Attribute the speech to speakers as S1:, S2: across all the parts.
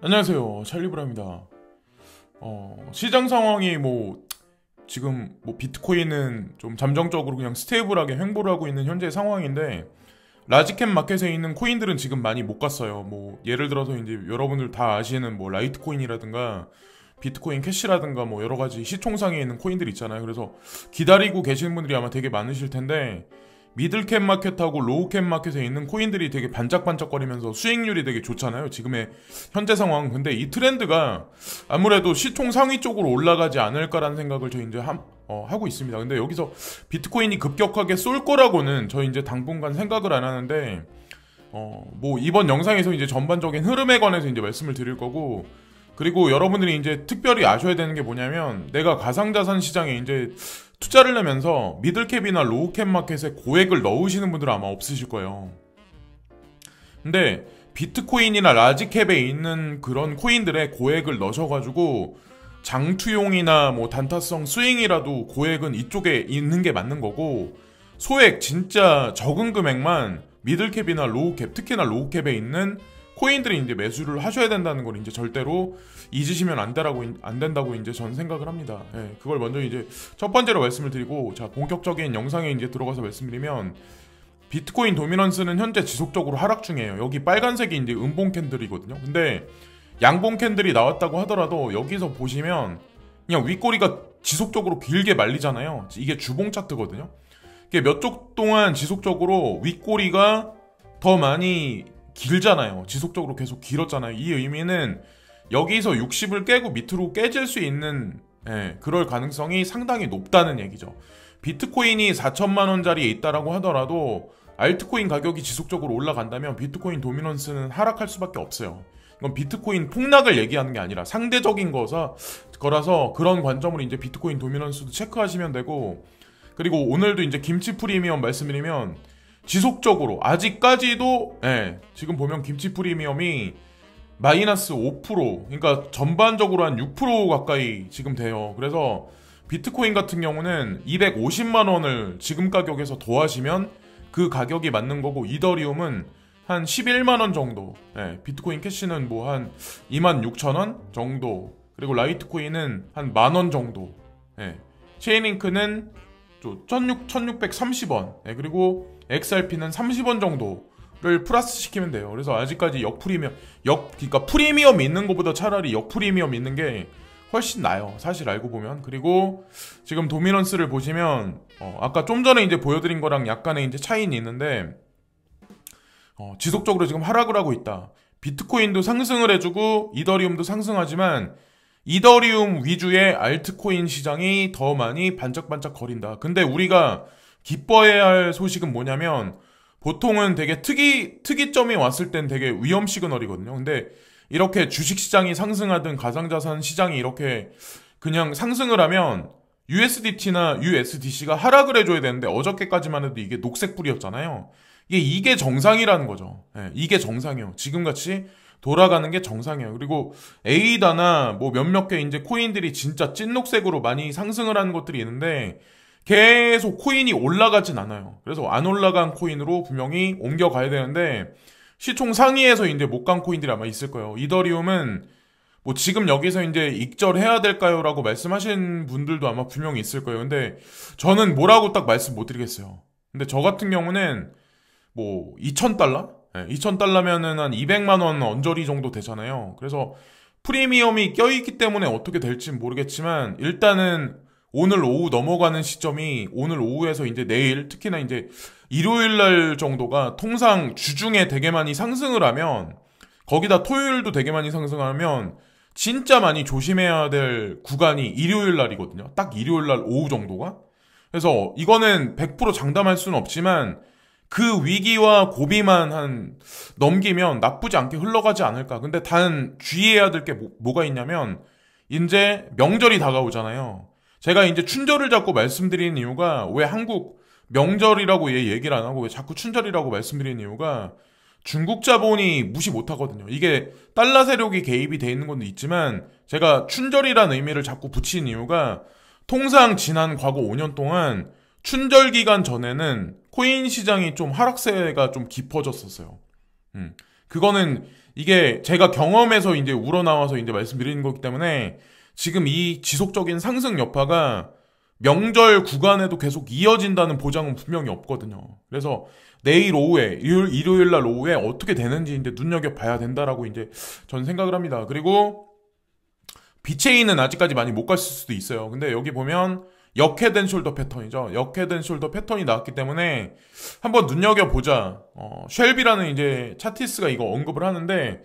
S1: 안녕하세요. 찰리브라입니다. 시장 상황이 지금 비트코인은 좀 잠정적으로 그냥 스테이블하게 횡보를 하고 있는 현재 상황인데, 라지캡 마켓에 있는 코인들은 지금 많이 못 갔어요. 예를 들어서 이제 여러분들 다 아시는 라이트코인이라든가 비트코인 캐시라든가 여러 가지 시총상에 있는 코인들 있잖아요. 그래서 기다리고 계시는 분들이 아마 되게 많으실 텐데, 미들캡 마켓하고 로우캡 마켓에 있는 코인들이 되게 반짝반짝거리면서 수익률이 되게 좋잖아요, 지금의 현재 상황. 근데 이 트렌드가 아무래도 시총 상위 쪽으로 올라가지 않을까라는 생각을 저희 이제 하고 있습니다. 근데 여기서 비트코인이 급격하게 쏠 거라고는 저희 이제 당분간 생각을 안 하는데, 이번 영상에서 이제 전반적인 흐름에 관해서 이제 말씀을 드릴 거고, 그리고 여러분들이 이제 특별히 아셔야 되는 게 뭐냐면, 내가 가상자산 시장에 이제 투자를 하면서 미들캡이나 로우캡 마켓에 고액을 넣으시는 분들은 아마 없으실 거예요. 근데 비트코인이나 라지캡에 있는 그런 코인들에 고액을 넣으셔가지고 장투용이나 단타성 스윙이라도 고액은 이쪽에 있는 게 맞는 거고, 소액 진짜 적은 금액만 미들캡이나 로우캡, 특히나 로우캡에 있는 코인들이 이제 매수를 하셔야 된다는 걸 이제 절대로 잊으시면 안 된다고 이제 저는 생각을 합니다. 예, 그걸 먼저 이제 첫 번째로 말씀을 드리고, 자, 본격적인 영상에 이제 들어가서 말씀드리면, 비트코인 도미넌스는 현재 지속적으로 하락 중이에요. 여기 빨간색이 이제 음봉 캔들이거든요. 근데 양봉 캔들이 나왔다고 하더라도 여기서 보시면 그냥 윗꼬리가 지속적으로 길게 말리잖아요. 이게 주봉 차트거든요. 이게 몇 주 동안 지속적으로 윗꼬리가 더 많이 길잖아요. 지속적으로 계속 길었잖아요. 이 의미는 여기서 60을 깨고 밑으로 깨질 수 있는, 그럴 가능성이 상당히 높다는 얘기죠. 비트코인이 4천만 원짜리에 있다라고 하더라도 알트코인 가격이 지속적으로 올라간다면 비트코인 도미넌스는 하락할 수밖에 없어요. 이건 비트코인 폭락을 얘기하는 게 아니라 상대적인 거라서 그런 관점으로 이제 비트코인 도미넌스도 체크하시면 되고, 그리고 오늘도 이제 김치 프리미엄 말씀드리면 지속적으로 아직까지도, 지금 보면 김치 프리미엄이 마이너스 5%, 그러니까 전반적으로 한 6% 가까이 지금 돼요. 그래서 비트코인 같은 경우는 250만 원을 지금 가격에서 더하시면 그 가격이 맞는 거고, 이더리움은 한 11만 원 정도, 비트코인 캐시는 한 26,000원 정도, 그리고 라이트코인은 한 만 원 정도, 체인링크는 1630원, 그리고 XRP는 30원 정도를 플러스 시키면 돼요. 그래서 아직까지 그러니까 프리미엄 있는 것보다 차라리 역프리미엄 있는 게 훨씬 나아요, 사실 알고 보면. 그리고 지금 도미넌스를 보시면, 아까 좀 전에 이제 보여드린 거랑 약간의 이제 차이는 있는데, 지속적으로 지금 하락을 하고 있다. 비트코인도 상승을 해주고 이더리움도 상승하지만 이더리움 위주의 알트코인 시장이 더 많이 반짝반짝 거린다. 근데 우리가 기뻐해야 할 소식은 뭐냐면, 보통은 되게 특이점이 왔을 땐 되게 위험 시그널이거든요. 근데 이렇게 주식시장이 상승하든 가상자산 시장이 이렇게 그냥 상승을 하면 USDT나 USDC가 하락을 해줘야 되는데, 어저께까지만 해도 이게 녹색불이었잖아요. 이게 정상이라는 거죠. 이게 정상이에요. 지금같이 돌아가는 게 정상이에요. 그리고 에이다나 몇몇 개 이제 코인들이 진짜 찐녹색으로 많이 상승을 하는 것들이 있는데, 계속 코인이 올라가진 않아요. 그래서 안 올라간 코인으로 분명히 옮겨가야 되는데, 시총 상위에서 이제 못 간 코인들이 아마 있을 거예요. 이더리움은 지금 여기서 이제 익절해야 될까요? 라고 말씀하신 분들도 아마 분명히 있을 거예요. 근데 저는 뭐라고 딱 말씀 못 드리겠어요. 근데 저 같은 경우는 2,000달러? 2,000달러면은 한 200만 원 언저리 정도 되잖아요. 그래서 프리미엄이 껴있기 때문에 어떻게 될지 모르겠지만, 일단은 오늘 오후 넘어가는 시점이, 오늘 오후에서 이제 내일, 특히나 이제 일요일 날 정도가 통상 주중에 되게 많이 상승을 하면, 거기다 토요일도 되게 많이 상승하면 진짜 많이 조심해야 될 구간이 일요일 날이거든요. 딱 일요일 날 오후 정도가. 그래서 이거는 100% 장담할 수는 없지만 그 위기와 고비만 넘기면 나쁘지 않게 흘러가지 않을까. 근데 단 주의해야 될 게 뭐가 있냐면, 이제 명절이 다가오잖아요. 제가 이제 춘절을 자꾸 말씀드리는 이유가, 왜 한국 명절이라고 얘기를 안 하고 왜 자꾸 춘절이라고 말씀드리는 이유가, 중국 자본이 무시 못하거든요. 이게 달러 세력이 개입이 돼 있는 것도 있지만, 제가 춘절이라는 의미를 자꾸 붙이는 이유가, 통상 지난 과거 5년 동안 춘절 기간 전에는 코인 시장이 좀 하락세가 좀 깊어졌었어요. 그거는 이게 제가 경험에서 이제 우러나와서 이제 말씀드리는 거기 때문에 지금 이 지속적인 상승 여파가 명절 구간에도 계속 이어진다는 보장은 분명히 없거든요. 그래서 내일 오후에, 일요일 날 오후에 어떻게 되는지 이제 눈여겨봐야 된다라고 이제 저는 생각을 합니다. 그리고 비체인은 아직까지 많이 못 갔을 수도 있어요. 근데 여기 보면 역헤드앤숄더 패턴이죠. 역헤드앤숄더 패턴이 나왔기 때문에 한번 눈여겨보자. 쉘비라는 이제 차티스가 이거 언급을 하는데,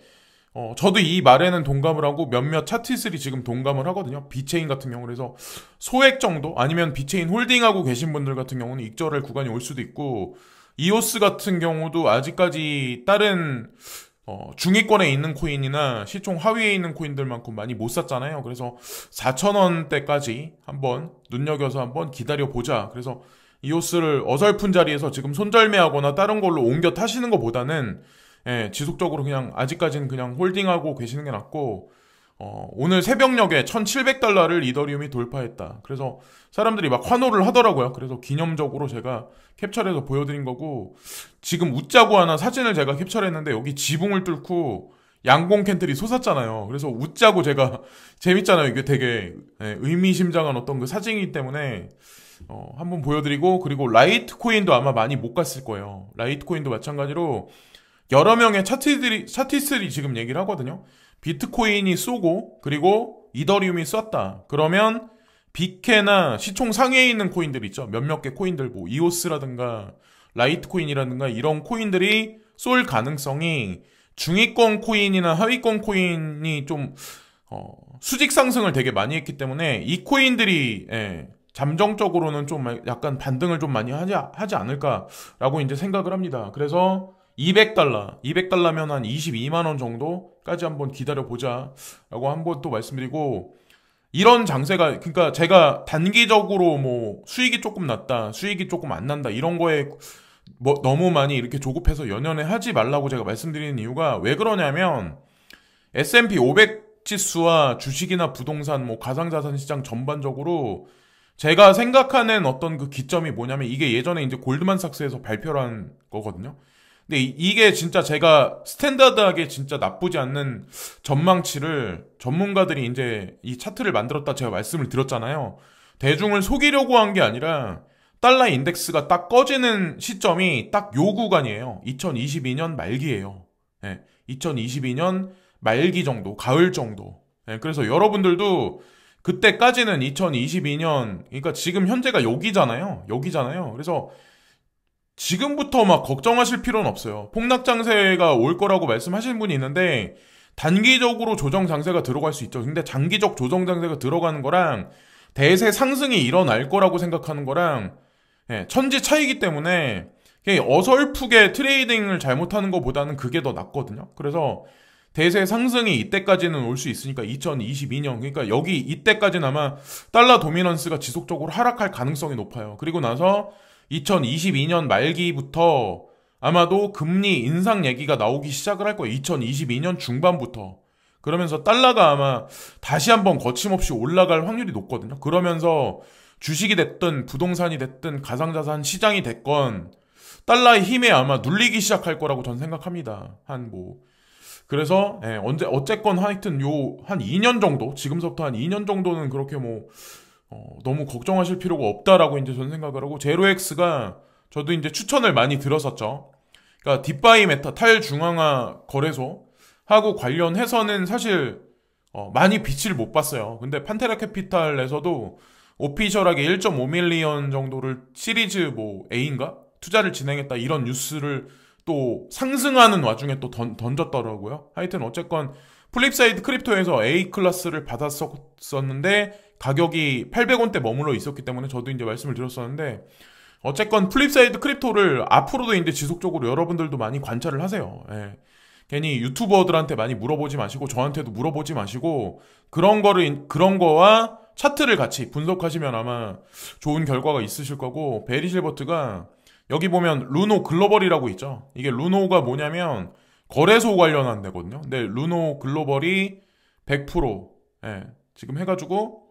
S1: 저도 이 말에는 동감을 하고 몇몇 차티스들이 지금 동감을 하거든요. 비체인 같은 경우. 그래서 소액 정도 아니면 비체인 홀딩하고 계신 분들 같은 경우는 익절할 구간이 올 수도 있고, 이오스 같은 경우도 아직까지 다른 중위권에 있는 코인이나 시총 하위에 있는 코인들만큼 많이 못 샀잖아요. 그래서 4,000원대까지 한번 눈여겨서 한번 기다려보자. 그래서 이오스를 어설픈 자리에서 지금 손절매하거나 다른 걸로 옮겨 타시는 것보다는 지속적으로 그냥 아직까지는 그냥 홀딩하고 계시는 게 낫고, 오늘 새벽녘에 1,700달러를 이더리움이 돌파했다. 그래서 사람들이 막 환호를 하더라고요. 그래서 기념적으로 제가 캡처해서 보여드린 거고, 지금 웃자고 하나 사진을 제가 캡처했는데 여기 지붕을 뚫고 양봉 캔들이 솟았잖아요. 그래서 웃자고 제가 재밌잖아요. 이게 되게 의미심장한 어떤 그 사진이기 때문에 한번 보여드리고, 그리고 라이트코인도 아마 많이 못 갔을 거예요. 라이트코인도 마찬가지로 여러 명의 차티스들이 지금 얘기를 하거든요. 비트코인이 쏘고 그리고 이더리움이 쐈다. 그러면 빅캐나 시총 상위에 있는 코인들 있죠. 몇몇 개 코인들, 뭐 이오스라든가 라이트코인이라든가 이런 코인들이 쏠 가능성이 중위권 코인이나 하위권 코인이 좀 수직 상승을 되게 많이 했기 때문에 이 코인들이 잠정적으로는 좀 약간 반등을 좀 많이 하지 않을까라고 이제 생각을 합니다. 그래서 200달러면 한 22만원 정도까지 한번 기다려보자 라고 한번 또 말씀드리고, 이런 장세가, 그러니까 제가 단기적으로 뭐 수익이 조금 났다, 수익이 조금 안 난다 이런 거에 뭐 너무 많이 이렇게 조급해서 연연해 하지 말라고 제가 말씀드리는 이유가 왜 그러냐면, S&P 500 지수와 주식이나 부동산, 뭐 가상자산 시장 전반적으로 제가 생각하는 어떤 그 기점이 뭐냐면, 이게 예전에 이제 골드만삭스에서 발표를 한 거거든요. 근데 이게 진짜 제가 스탠다드하게 진짜 나쁘지 않는 전망치를 전문가들이 이제 이 차트를 만들었다 제가 말씀을 드렸잖아요. 대중을 속이려고 한 게 아니라 달러 인덱스가 딱 꺼지는 시점이 딱 요 구간이에요. 2022년 말기예요. 2022년 말기 정도, 가을 정도. 그래서 여러분들도 그때까지는 2022년, 그러니까 지금 현재가 여기잖아요. 그래서 지금부터 막 걱정하실 필요는 없어요. 폭락장세가 올 거라고 말씀하시는 분이 있는데, 단기적으로 조정장세가 들어갈 수 있죠. 근데 장기적 조정장세가 들어가는 거랑 대세 상승이 일어날 거라고 생각하는 거랑 천지 차이기 때문에 그냥 어설프게 트레이딩을 잘못하는 것보다는 그게 더 낫거든요. 그래서 대세 상승이 이때까지는 올 수 있으니까 2022년, 그러니까 여기 이때까지는 아마 달러 도미넌스가 지속적으로 하락할 가능성이 높아요. 그리고 나서 2022년 말기부터 아마도 금리 인상 얘기가 나오기 시작을 할 거예요. 2022년 중반부터. 그러면서 달러가 아마 다시 한번 거침없이 올라갈 확률이 높거든요. 그러면서 주식이 됐든 부동산이 됐든 가상자산 시장이 됐건 달러의 힘에 아마 눌리기 시작할 거라고 전 생각합니다. 그래서 어쨌건 하여튼 한 2년 정도, 지금서부터 한 2년 정도는 그렇게 너무 걱정하실 필요가 없다라고 이제 저는 생각을 하고, 제로엑스가 저도 이제 추천을 많이 들었었죠. 그러니까 딥바이 메타 탈중앙화 거래소 하고 관련해서는 사실 많이 빛을 못 봤어요. 근데 판테라 캐피탈에서도 오피셜하게 1.5밀리언 정도를 시리즈 A인가? 투자를 진행했다 이런 뉴스를 또 상승하는 와중에 또 던졌더라고요. 하여튼 어쨌건 플립사이드 크립토에서 A 클래스를 받았었는데 가격이 800원대 머물러 있었기 때문에 저도 이제 말씀을 드렸었는데, 어쨌건 플립사이드 크립토를 앞으로도 이제 지속적으로 여러분들도 많이 관찰을 하세요. 괜히 유튜버들한테 많이 물어보지 마시고 저한테도 물어보지 마시고 그런 거와 차트를 같이 분석하시면 아마 좋은 결과가 있으실 거고, 베리 실버트가 여기 보면 루노 글로벌이라고 있죠. 이게 루노가 뭐냐면 거래소 관련한 데거든요. 근데 루노 글로벌이 100% 지금 해가지고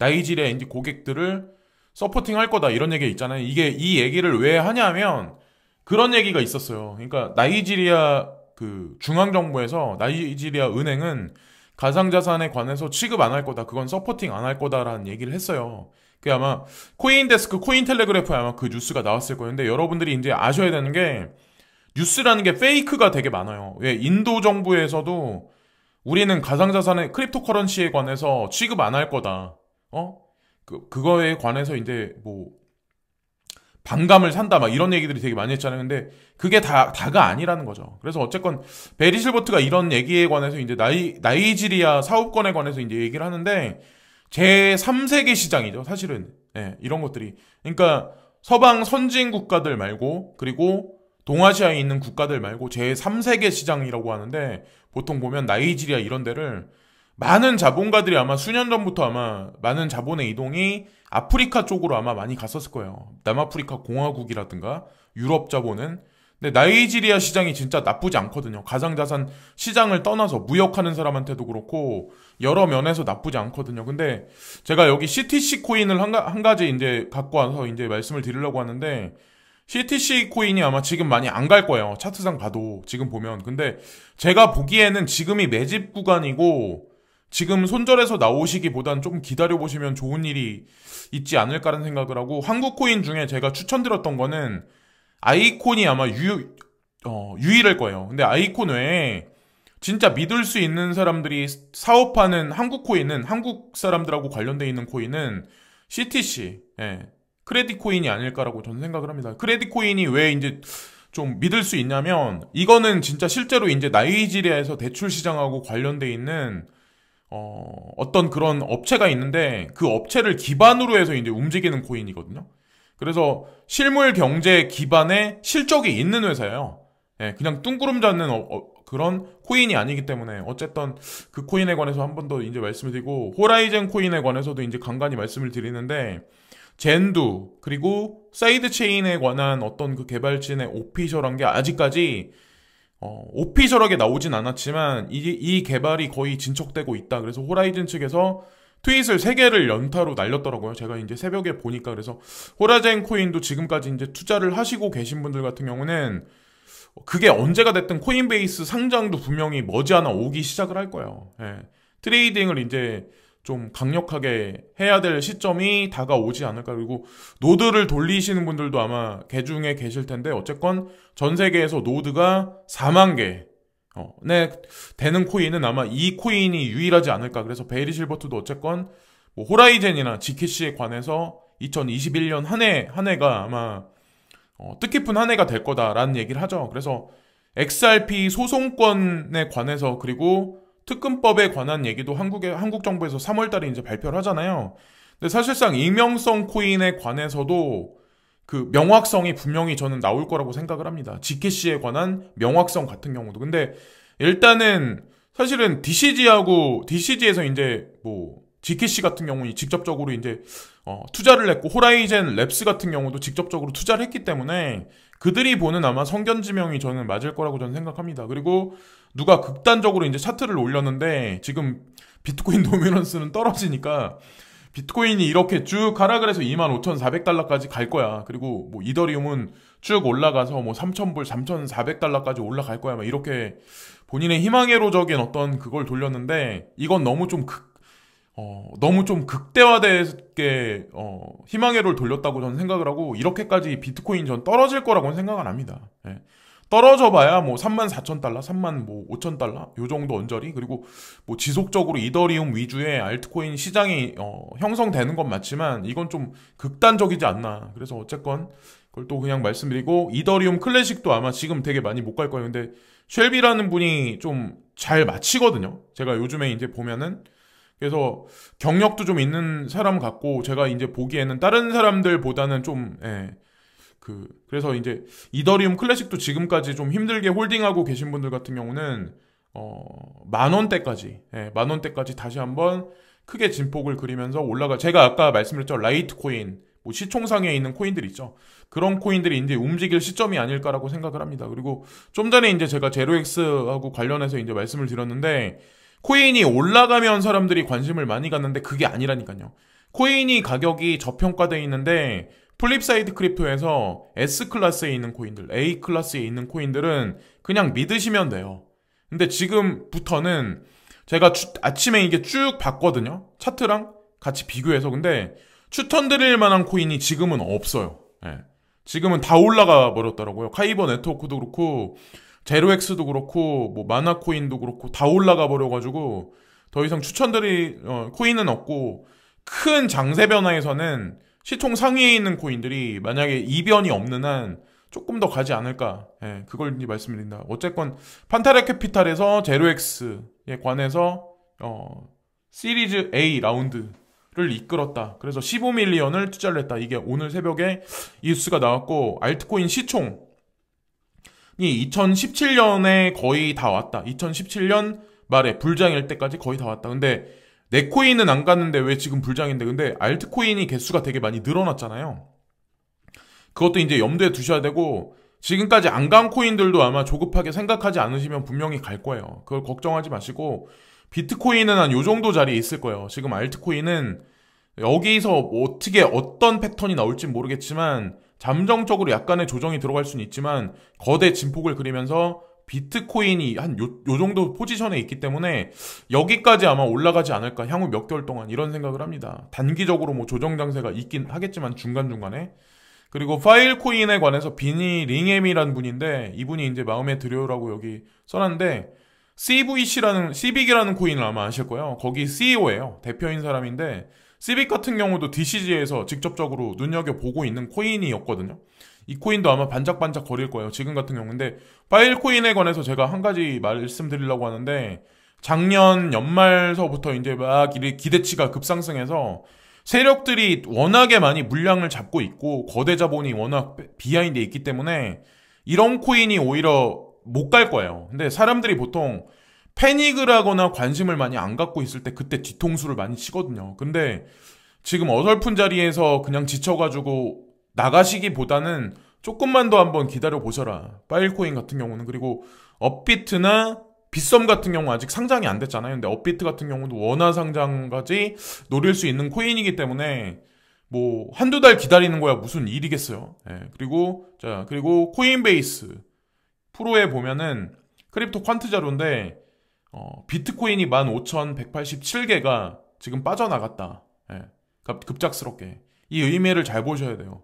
S1: 나이지리아 인디 고객들을 서포팅 할 거다 이런 얘기가 있잖아요. 이 얘기를 왜 하냐면 그런 얘기가 있었어요. 그러니까 나이지리아 그 중앙정부에서 나이지리아 은행은 가상자산에 관해서 취급 안 할 거다. 그건 서포팅 안 할 거다라는 얘기를 했어요. 그게 아마 코인데스크, 코인텔레그래프에 아마 그 뉴스가 나왔을 거예요. 근데 여러분들이 이제 아셔야 되는 게 뉴스라는 게 페이크가 되게 많아요. 왜 인도 정부에서도 우리는 가상자산의 크립토커런시에 관해서 취급 안 할 거다. 그거에 관해서 이제 뭐 반감을 산다 막 이런 얘기들이 되게 많이 했잖아요. 근데 그게 다가 아니라는 거죠. 그래서 어쨌건 베리 실버트가 이런 얘기에 관해서 이제 나이지리아 사업권에 관해서 이제 얘기를 하는데 제 3세계 시장이죠. 사실은 이런 것들이 그러니까 서방 선진 국가들 말고 그리고 동아시아에 있는 국가들 말고 제 3세계 시장이라고 하는데 보통 보면 나이지리아 이런 데를 많은 자본가들이 아마 수년 전부터 아마 많은 자본의 이동이 아프리카 쪽으로 아마 많이 갔었을 거예요. 남아프리카 공화국이라든가 유럽 자본은. 근데 나이지리아 시장이 진짜 나쁘지 않거든요. 가상자산 시장을 떠나서 무역하는 사람한테도 그렇고 여러 면에서 나쁘지 않거든요. 근데 제가 여기 CTC 코인을 한 가지 이제 갖고 와서 이제 말씀을 드리려고 하는데 CTC 코인이 아마 지금 많이 안 갈 거예요. 차트상 봐도 지금 보면. 근데 제가 보기에는 지금이 매집 구간이고 지금 손절해서 나오시기보단 좀 기다려보시면 좋은 일이 있지 않을까라는 생각을 하고 한국 코인 중에 제가 추천드렸던 거는 아이콘이 아마 유일할 거예요. 근데 아이콘 외에 진짜 믿을 수 있는 사람들이 사업하는 한국 코인은 한국 사람들하고 관련돼 있는 코인은 CTC, 크레딧 코인이 아닐까라고 저는 생각을 합니다. 크레딧 코인이 왜 이제 좀 믿을 수 있냐면 이거는 진짜 실제로 이제 나이지리아에서 대출 시장하고 관련돼 있는 어떤 그런 업체가 있는데 그 업체를 기반으로 해서 이제 움직이는 코인이거든요. 그래서 실물 경제 기반의 실적이 있는 회사예요. 그냥 뚱구름 잡는 그런 코인이 아니기 때문에 어쨌든 그 코인에 관해서 한 번 더 이제 말씀을 드리고 호라이즌 코인에 관해서도 이제 간간히 말씀을 드리는데 젠두 그리고 사이드 체인에 관한 어떤 그 개발진의 오피셜한 게 아직까지 오피셜하게 나오진 않았지만 이 개발이 거의 진척되고 있다. 그래서 호라이즌 측에서 트윗을 3개를 연타로 날렸더라고요. 제가 이제 새벽에 보니까. 그래서 호라이즌 코인도 지금까지 이제 투자를 하시고 계신 분들 같은 경우는 그게 언제가 됐든 코인베이스 상장도 분명히 머지않아 오기 시작을 할 거예요. 트레이딩을 이제 좀 강력하게 해야 될 시점이 다가오지 않을까. 그리고 노드를 돌리시는 분들도 아마 개중에 계실 텐데 어쨌건 전 세계에서 노드가 4만 개 되는 코인은 아마 이 코인이 유일하지 않을까. 그래서 베리 실버트도 어쨌건 뭐 호라이젠이나 지캐시에 관해서 2021년 한 해가 아마 뜻깊은 한 해가 될 거다라는 얘기를 하죠. 그래서 XRP 소송권에 관해서 그리고 특근법에 관한 얘기도 한국 정부에서 3월달에 이제 발표를 하잖아요. 근데 사실상 익명성 코인에 관해서도 그 명확성이 분명히 저는 나올 거라고 생각을 합니다. 지캐시에 관한 명확성 같은 경우도. 근데 일단은 사실은 DCG에서 이제 뭐 지캐시 같은 경우는 직접적으로 이제 투자를 했고 호라이젠 랩스 같은 경우도 직접적으로 투자를 했기 때문에 그들이 보는 아마 성견지명이 저는 맞을 거라고 저는 생각합니다. 그리고 누가 극단적으로 이제 차트를 올렸는데 지금 비트코인 도미넌스는 떨어지니까 비트코인이 이렇게 쭉 하락을 해서 25,400달러까지 갈 거야. 그리고 뭐 이더리움은 쭉 올라가서 뭐 3,000불, 3,400달러까지 올라갈 거야. 막 이렇게 본인의 희망회로적인 어떤 그걸 돌렸는데 이건 너무 좀 극대화되게 희망회로를 돌렸다고 저는 생각을 하고 이렇게까지 비트코인 전 떨어질 거라고는 생각 안 합니다. 떨어져 봐야 뭐 34,000달러, 35,000달러 요 정도 언저리. 그리고 뭐 지속적으로 이더리움 위주의 알트코인 시장이 형성되는 건 맞지만 이건 좀 극단적이지 않나. 그래서 어쨌건 그걸 또 그냥 말씀드리고 이더리움 클래식도 아마 지금 되게 많이 못 갈 거예요. 근데 쉘비라는 분이 좀 잘 마치거든요. 제가 요즘에 이제 보면은 그래서 경력도 좀 있는 사람 같고 제가 이제 보기에는 다른 사람들보다는 좀 그래서 이제 이더리움 클래식도 지금까지 좀 힘들게 홀딩하고 계신 분들 같은 경우는 10,000원대까지 다시 한번 크게 진폭을 그리면서 제가 아까 말씀드렸죠. 라이트코인 뭐 시총상에 있는 코인들 있죠. 그런 코인들이 이제 움직일 시점이 아닐까라고 생각을 합니다. 그리고 좀 전에 이제 제가 제로엑스하고 관련해서 이제 말씀을 드렸는데 코인이 올라가면 사람들이 관심을 많이 갖는데 그게 아니라니까요. 코인이 가격이 저평가되어 있는데 플립사이드 크립토에서 S클래스에 있는 코인들, A클래스에 있는 코인들은 그냥 믿으시면 돼요. 근데 지금부터는 제가 아침에 이게 쭉 봤거든요. 차트랑 같이 비교해서. 근데 추천드릴 만한 코인이 지금은 없어요. 예. 지금은 다 올라가 버렸더라고요. 카이버 네트워크도 그렇고 제로엑스도 그렇고 뭐 마나코인도 그렇고 다 올라가 버려가지고 더 이상 추천드릴 코인은 없고, 큰 장세 변화에서는 시총 상위에 있는 코인들이 만약에 이변이 없는 한 조금 더 가지 않을까. 예, 그걸 이제 말씀드린다. 어쨌건 판타레 캐피탈에서 제로엑스에 관해서 시리즈 A 라운드를 이끌었다. 그래서 15밀리언을 투자를 했다. 이게 오늘 새벽에 이 뉴스가 나왔고, 알트코인 시총이 2017년에 거의 다 왔다. 2017년 말에 불장일 때까지 거의 다 왔다. 근데 내 코인은 안 갔는데 왜 지금 불장인데? 근데 알트코인이 개수가 되게 많이 늘어났잖아요. 그것도 이제 염두에 두셔야 되고, 지금까지 안 간 코인들도 아마 조급하게 생각하지 않으시면 분명히 갈 거예요. 그걸 걱정하지 마시고, 비트코인은 한 요 정도 자리에 있을 거예요. 지금 알트코인은 여기서 어떻게 어떤 패턴이 나올지 모르겠지만 잠정적으로 약간의 조정이 들어갈 수는 있지만 거대 진폭을 그리면서 비트코인이 한 요 정도 포지션에 있기 때문에 여기까지 아마 올라가지 않을까, 향후 몇 개월 동안, 이런 생각을 합니다. 단기적으로 뭐 조정 장세가 있긴 하겠지만 중간중간에. 그리고 파일코인에 관해서 비니 링엠이라는 분인데, 이분이 이제 마음에 들어요라고 여기 써놨는데, CVC라는 코인을 아마 아실 거예요. 거기 CEO예요. 대표인 사람인데, CVC 같은 경우도 DCG에서 직접적으로 눈여겨보고 있는 코인이었거든요. 이 코인도 아마 반짝반짝 거릴 거예요. 지금 같은 경우인데, 파일코인에 관해서 제가 한 가지 말씀드리려고 하는데, 작년 연말서부터 이제 막 기대치가 급상승해서 세력들이 워낙에 많이 물량을 잡고 있고 거대 자본이 워낙 비하인드에 있기 때문에 이런 코인이 오히려 못 갈 거예요. 근데 사람들이 보통 패닉을 하거나 관심을 많이 안 갖고 있을 때 그때 뒤통수를 많이 치거든요. 근데 지금 어설픈 자리에서 그냥 지쳐가지고 나가시기보다는 조금만 더 한번 기다려 보셔라. 파일코인 같은 경우는. 그리고 업비트나 빗썸 같은 경우 아직 상장이 안 됐잖아요. 근데 업비트 같은 경우도 원화 상장까지 노릴 수 있는 코인이기 때문에 뭐 한두 달 기다리는 거야 무슨 일이겠어요. 예. 그리고 코인베이스 프로에 보면은 크립토 퀀트 자료인데 비트코인이 15,187개가 지금 빠져나갔다. 예. 급작스럽게. 이 의미를 잘 보셔야 돼요.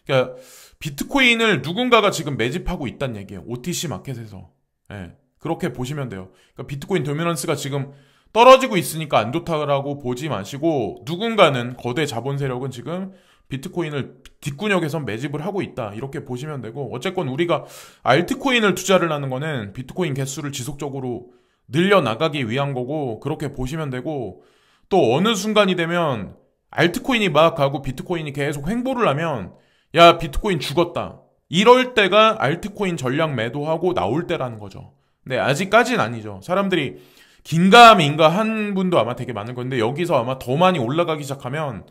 S1: 그러니까 비트코인을 누군가가 지금 매집하고 있다는 얘기예요. OTC 마켓에서. 예. 그렇게 보시면 돼요. 그러니까 비트코인 도미넌스가 지금 떨어지고 있으니까 안 좋다라고 보지 마시고, 누군가는 거대 자본 세력은 지금 비트코인을 뒷구녕에서 매집을 하고 있다, 이렇게 보시면 되고, 어쨌건 우리가 알트코인을 투자를 하는 거는 비트코인 개수를 지속적으로 늘려나가기 위한 거고, 그렇게 보시면 되고, 또 어느 순간이 되면 알트코인이 막 가고 비트코인이 계속 횡보를 하면 야 비트코인 죽었다, 이럴 때가 알트코인 전량 매도하고 나올 때라는 거죠. 네, 아직까지는 아니죠. 사람들이 긴가민가 한 분도 아마 되게 많을 건데, 여기서 아마 더 많이 올라가기 시작하면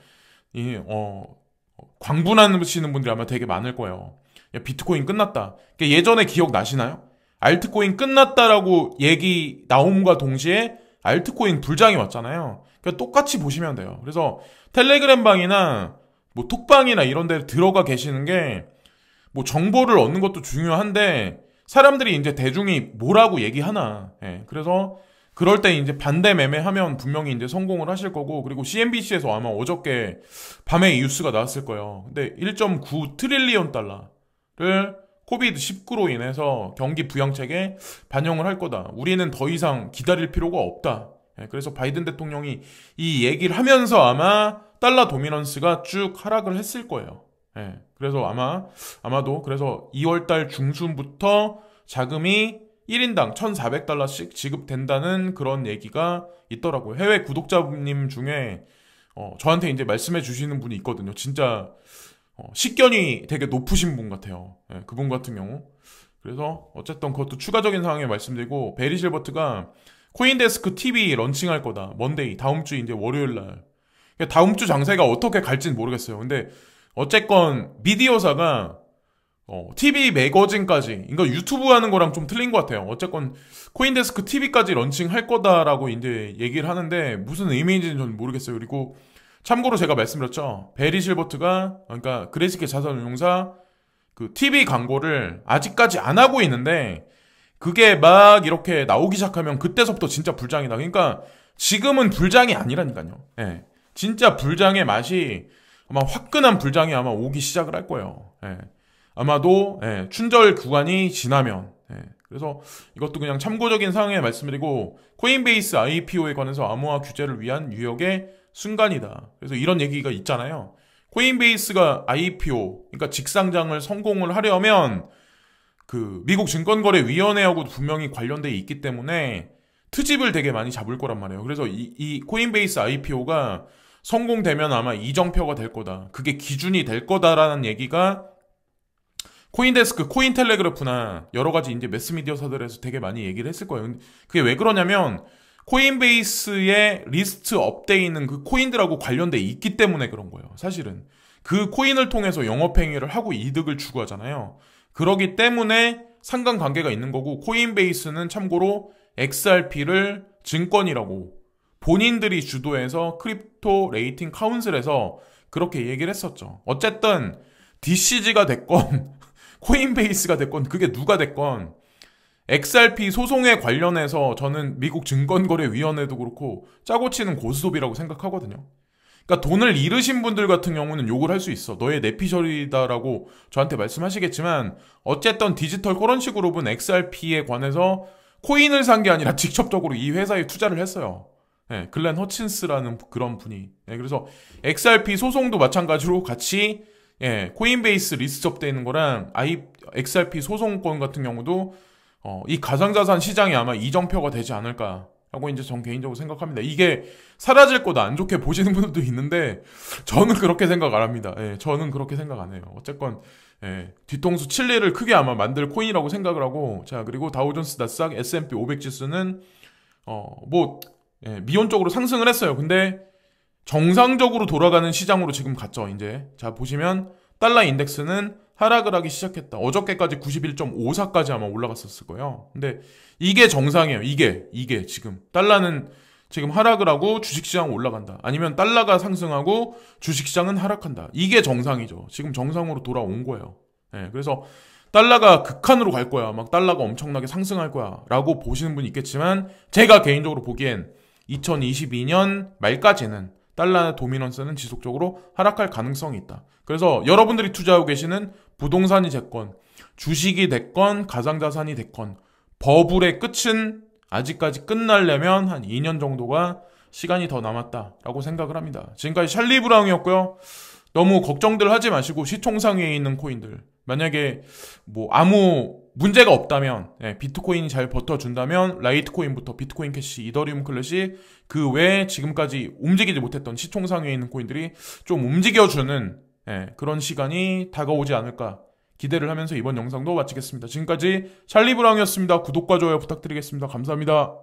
S1: 광분하시는 분들이 아마 되게 많을 거예요. 야, 비트코인 끝났다. 그러니까 예전에 기억나시나요? 알트코인 끝났다라고 얘기 나옴과 동시에 알트코인 불장이 왔잖아요. 그러니까 똑같이 보시면 돼요. 그래서 텔레그램 방이나 뭐 톡방이나 이런 데 들어가 계시는 게 뭐 정보를 얻는 것도 중요한데, 사람들이 이제 대중이 뭐라고 얘기하나. 예. 그래서 그럴 때 이제 반대 매매하면 분명히 이제 성공을 하실 거고, 그리고 CNBC에서 아마 어저께 밤에 이 뉴스가 나왔을 거예요. 근데 1.9 트릴리언 달러를 코비드-19로 인해서 경기 부양책에 반영을 할 거다. 우리는 더 이상 기다릴 필요가 없다. 예. 그래서 바이든 대통령이 이 얘기를 하면서 아마 달러 도미넌스가 쭉 하락을 했을 거예요. 예. 그래서 아마도 그래서 2월달 중순부터 자금이 1인당 1,400달러씩 지급된다는 그런 얘기가 있더라고요. 해외 구독자님 중에 저한테 이제 말씀해 주시는 분이 있거든요. 진짜 식견이 되게 높으신 분 같아요. 예, 그분 같은 경우. 그래서 어쨌든 그것도 추가적인 상황에 말씀드리고, 베리 실버트가 코인데스크 TV 런칭할 거다. 먼데이, 다음 주 이제 월요일 날. 그러니까 다음 주 장세가 어떻게 갈지는 모르겠어요. 근데 어쨌건 미디어사가 TV 매거진까지, 이거 유튜브 하는 거랑 좀 틀린 것 같아요. 어쨌건 코인데스크 TV까지 런칭할 거다라고 이제 얘기를 하는데 무슨 의미인지는 저는 모르겠어요. 그리고 참고로 제가 말씀드렸죠. 베리 실버트가 그러니까 그레이스케 자산운용사 그 TV 광고를 아직까지 안 하고 있는데 그게 막 이렇게 나오기 시작하면 그때서부터 진짜 불장이다. 그러니까 지금은 불장이 아니라니까요. 예. 진짜 불장의 맛이 아마 화끈한 불장이 아마 오기 시작을 할 거예요. 예. 아마도 춘절 구간이 지나면 그래서 이것도 그냥 참고적인 사항에 말씀드리고 코인베이스 IPO에 관해서 암호화 규제를 위한 유역의 순간이다. 그래서 이런 얘기가 있잖아요. 코인베이스가 IPO 그러니까 직상장을 성공을 하려면 그 미국 증권거래위원회하고도 분명히 관련돼 있기 때문에 트집을 되게 많이 잡을 거란 말이에요. 그래서 이 코인베이스 IPO가 성공되면 아마 이정표가 될 거다. 그게 기준이 될 거다라는 얘기가 코인데스크, 코인텔레그래프나 여러 가지 이제 매스미디어사들에서 되게 많이 얘기를 했을 거예요. 그게 왜 그러냐면 코인베이스의 리스트 업되어 있는 그 코인들하고 관련돼 있기 때문에 그런 거예요. 사실은 그 코인을 통해서 영업행위를 하고 이득을 추구하잖아요. 그러기 때문에 상관관계가 있는 거고 코인베이스는 참고로 XRP를 증권이라고 본인들이 주도해서 크립토 레이팅 카운슬에서 그렇게 얘기를 했었죠. 어쨌든 DCG가 됐건 코인베이스가 됐건 그게 누가 됐건 XRP 소송에 관련해서 저는 미국 증권거래위원회도 그렇고 짜고 치는 고스톱이라고 생각하거든요. 그러니까 돈을 잃으신 분들 같은 경우는 욕을 할 수 있어. 너의 내피셜이다라고 저한테 말씀하시겠지만 어쨌든 디지털 커런시 그룹은 XRP에 관해서 코인을 산 게 아니라 직접적으로 이 회사에 투자를 했어요. 글렌 허친스라는 그런 분이. 그래서 XRP 소송도 마찬가지로 같이 코인베이스 리스트 업되어 있는 거랑 XRP 소송권 같은 경우도 이 가상자산 시장이 아마 이정표가 되지 않을까라고 이제 전 개인적으로 생각합니다. 이게 사라질 거다 안 좋게 보시는 분들도 있는데 저는 그렇게 생각 안 합니다. 저는 그렇게 생각 안 해요. 어쨌건 뒤통수 칠레를 크게 아마 만들 코인이라고 생각을 하고 자 그리고 다우존스 나스닥 S&P 500 지수는 미온적으로 상승을 했어요. 근데 정상적으로 돌아가는 시장으로 지금 갔죠. 이제 자 보시면 달러 인덱스는 하락을 하기 시작했다. 어저께까지 91.54까지 아마 올라갔었을 거예요. 근데 이게 정상이에요. 이게 지금 달러는 지금 하락을 하고 주식시장 올라간다. 아니면 달러가 상승하고 주식시장은 하락한다. 이게 정상이죠. 지금 정상으로 돌아온 거예요. 그래서 달러가 극한으로 갈 거야. 막 달러가 엄청나게 상승할 거야. 라고 보시는 분이 있겠지만 제가 개인적으로 보기엔 2022년 말까지는 달러 도미넌스는 지속적으로 하락할 가능성이 있다. 그래서 여러분들이 투자하고 계시는 부동산이 됐건 주식이 됐건 가상자산이 됐건 버블의 끝은 아직까지 끝나려면 한 2년 정도가 시간이 더 남았다라고 생각을 합니다. 지금까지 샬리 브라운이었고요. 너무 걱정들 하지 마시고 시총상위에 있는 코인들 만약에 아무 문제가 없다면 비트코인이 잘 버텨준다면 라이트코인부터 비트코인 캐시, 이더리움 클래식 그 외에 지금까지 움직이지 못했던 시총상위에 있는 코인들이 좀 움직여주는 그런 시간이 다가오지 않을까 기대를 하면서 이번 영상도 마치겠습니다. 지금까지 찰리 브라운이었습니다. 구독과 좋아요 부탁드리겠습니다. 감사합니다.